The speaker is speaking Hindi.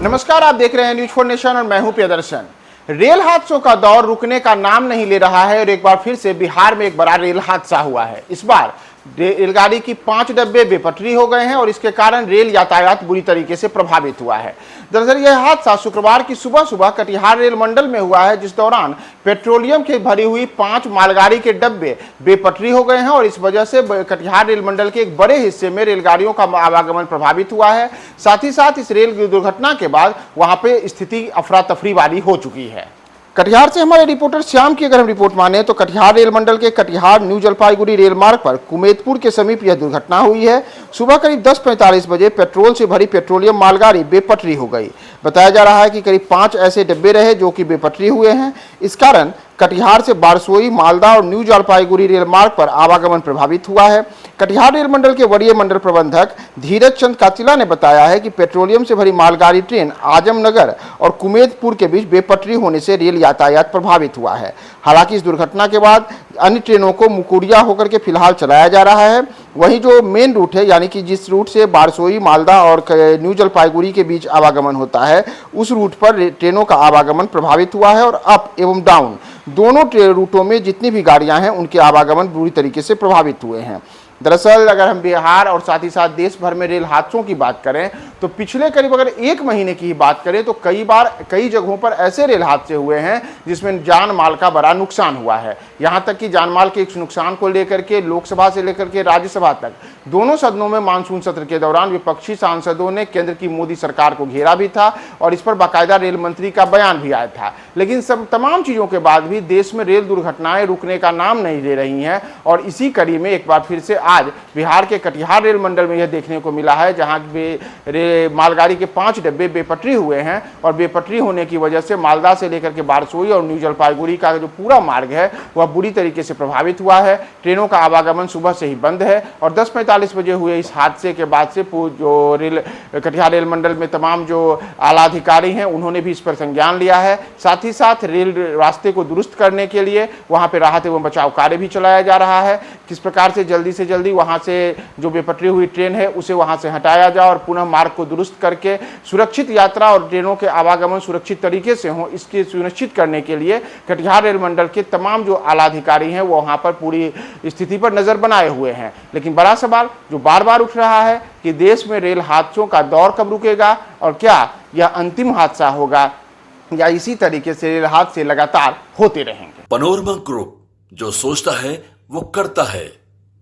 नमस्कार, आप देख रहे हैं न्यूज 4 नेशन और मैं हूं प्रियदर्शन। रेल हादसों का दौर रुकने का नाम नहीं ले रहा है और एक बार फिर से बिहार में एक बड़ा रेल हादसा हुआ है। इस बार रेलगाड़ी की 5 डब्बे बेपटरी हो गए हैं और इसके कारण रेल यातायात बुरी तरीके से प्रभावित हुआ है। दरअसल यह हादसा शुक्रवार की सुबह कटिहार रेल मंडल में हुआ है, जिस दौरान पेट्रोलियम की भरी हुई 5 मालगाड़ी के डब्बे बेपटरी हो गए हैं और इस वजह से कटिहार रेल मंडल के एक बड़े हिस्से में रेलगाड़ियों का आवागमन प्रभावित हुआ है। साथ ही साथ इस रेल दुर्घटना के बाद वहां पे स्थिति अफरा तफरी वाली हो चुकी है। कटिहार से हमारे रिपोर्टर श्याम की अगर हम रिपोर्ट माने तो कटिहार रेल मंडल के कटिहार न्यू जलपाईगुड़ी रेल मार्ग पर कुमेदपुर के समीप यह दुर्घटना हुई है। सुबह करीब 10:45 बजे पेट्रोल से भरी पेट्रोलियम मालगाड़ी बेपटरी हो गई। बताया जा रहा है कि करीब 5 ऐसे डब्बे रहे जो कि बेपटरी हुए हैं। इस कारण कटिहार से बारसोई, मालदा और न्यू जलपाईगुड़ी रेल मार्ग पर आवागमन प्रभावित हुआ है। कटिहार रेल मंडल के वरीय मंडल प्रबंधक धीरज चंद कातिला ने बताया है कि पेट्रोलियम से भरी मालगाड़ी ट्रेन आजमनगर और कुमेदपुर के बीच बेपटरी होने से रेल यातायात प्रभावित हुआ है। हालांकि इस दुर्घटना के बाद अन्य ट्रेनों को मुकुड़िया होकर के फिलहाल चलाया जा रहा है। वहीं जो मेन रूट है, यानी कि जिस रूट से बारसोई, मालदा और न्यू जलपाईगुड़ी के बीच आवागमन होता है, उस रूट पर ट्रेनों का आवागमन प्रभावित हुआ है और अप एवं डाउन दोनों रूटों में जितनी भी गाड़ियां हैं उनके आवागमन बुरी तरीके से प्रभावित हुए हैं। दरअसल अगर हम बिहार और साथ ही साथ देश भर में रेल हादसों की बात करें तो पिछले करीब अगर 1 महीने की ही बात करें तो कई जगहों पर ऐसे रेल हादसे हुए हैं जिसमें जान माल का बड़ा नुकसान हुआ है। यहां तक कि जान माल के इस नुकसान को लेकर के लोकसभा से लेकर के राज्यसभा तक दोनों सदनों में मानसून सत्र के दौरान विपक्षी सांसदों ने केंद्र की मोदी सरकार को घेरा भी था और इस पर बाकायदा रेल मंत्री का बयान भी आया था। लेकिन सब तमाम चीजों के बाद भी देश में रेल दुर्घटनाएं रुकने का नाम नहीं ले रही हैं और इसी कड़ी में एक बार फिर से आज बिहार के कटिहार रेल मंडल में यह देखने को मिला है, जहां मालगाड़ी के 5 डब्बे बेपटरी हुए हैं और बेपटरी होने की वजह से मालदा से लेकर के बारसोई और न्यू जलपाईगुड़ी का जो पूरा मार्ग है वह बुरी तरीके से प्रभावित हुआ है। ट्रेनों का आवागमन सुबह से ही बंद है और 10:45 बजे हुए इस हादसे के बाद से जो कटिहार रेल मंडल में तमाम जो आला अधिकारी हैं उन्होंने भी इस पर संज्ञान लिया है। साथ ही साथ रेल रास्ते को दुरुस्त करने के लिए वहां पर राहत एवं बचाव कार्य भी चलाया जा रहा है। किस प्रकार से जल्दी वहां से जो बेपटरी हुई ट्रेन है उसे वहां से हटाया जाए और पुनः मार्ग को दुरुस्त करके सुरक्षित यात्रा और ट्रेनों के आवागमन सुरक्षित तरीके से हो, इसके सुनिश्चित करने के लिए कटिहार रेल मंडल के तमाम जो आला अधिकारी हैं वो वहां पर पूरी स्थिति पर नजर बनाए हुए हैं। लेकिन बड़ा सवाल जो बार बार उठ रहा है कि देश में रेल हादसों का दौर कब रुकेगा और क्या यह अंतिम हादसा होगा या इसी तरीके से रेल हादसे लगातार होते रहेंगे। पनोरमा ग्रुप, जो सोचता है वो करता है।